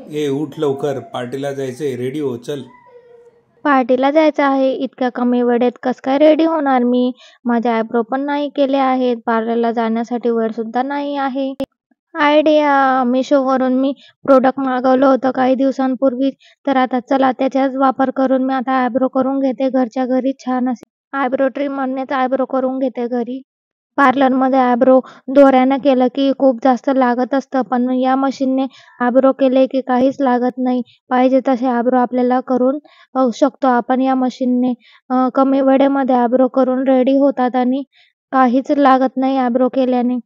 ए उठ लवकर, पार्टीला जायचंय, रेडी हो चल. पार्टीला जायचं आहे. इतक्या कमी वेळेत कसं काय रेडी होणार मी? माझे आयब्रो पण नाही केले आहेत. पार्लरला जाण्यासाठी वेळ सुद्धा नाही आहे. आयडिया, मिशोवरून मी प्रोडक्ट मागवलं होतं काही दिवसांपूर्वी. तर आता चला त्याचाच वापर करून मी आता आयब्रो करून घेते घरच्या घरी. छान असे आयब्रो ट्रिमरनेच आयब्रो करून घेते घरी. पार्लरमध्ये आयब्रो दोऱ्यानं केलं की खूप जास्त लागत असतं, पण या मशीनने आयब्रो केले की काहीच लागत नाही. पाहिजे तसे आयब्रो आपल्याला करून शकतो आपण या मशीनने. कमी वेळेमध्ये आयब्रो करून रेडी होतात आणि काहीच लागत नाही आयब्रो केल्याने.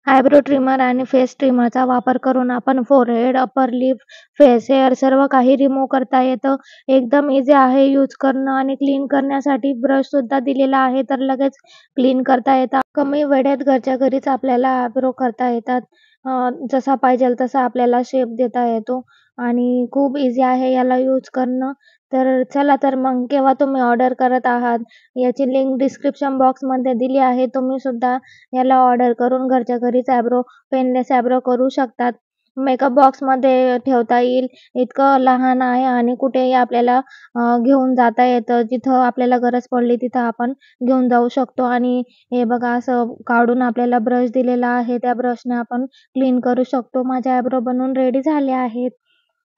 आयब्रो ट्रिमर आणि फेस ट्रिमरचा वापर करून आपण forehead, upper lip, face hair सर्व काही रिमूव्ह करता येतं. एकदम इझी आहे यूज करणं आणि क्लीन करण्यासाठी ब्रशसुद्धा दिलेला आहे, तर लगेच क्लीन करता येतात. कमी वेळेत घरच्या घरीच आपल्याला आयब्रो करता येतात. जसा पाहिजेल तसा आपल्याला शेप देता येतो आणि खूप इझी आहे याला यूज करणं. तर चला तर मग केव्हा तुम्ही ऑर्डर करत आहात, याची लिंक डिस्क्रिप्शन बॉक्समध्ये दिली आहे. तुम्ही सुद्धा याला ऑर्डर करून घरच्या घरीच पेनलेस आयब्रो करू शकतात. मेकअप बॉक्समध्ये ठेवता येईल इतकं लहान आहे आणि कुठेही आपल्याला घेऊन जाता येतं. जिथं आपल्याला गरज पडली तिथं आपण घेऊन जाऊ शकतो आणि हे बघा असं काढून आपल्याला ब्रश दिलेला आहे. त्या ब्रशने आपण क्लीन करू शकतो. माझे आयब्रो बनवून रेडी झाले आहेत.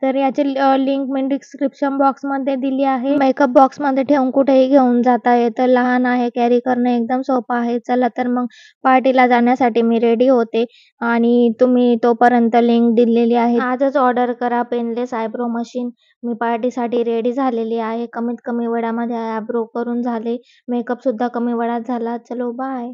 तर याची लिंक मी डिस्क्रिप्शन बॉक्समध्ये दिली आहे. मेकअप बॉक्समध्ये ठेवून कुठेही घेऊन जाता येतं. लहान आहे, कॅरी करणं एकदम सोपं आहे. चला तर मग पार्टीला जाण्यासाठी मी रेडी होते आणि तुम्ही तोपर्यंत लिंक दिलेली आहे. आजच ऑर्डर करा पेनलेस आयब्रो मशीन. मी पार्टीसाठी रेडी झालेली आहे. कमीत कमी वेळामध्ये आयब्रो करून झाले. मेकअप सुद्धा कमी वेळात झाला. चलो बाय.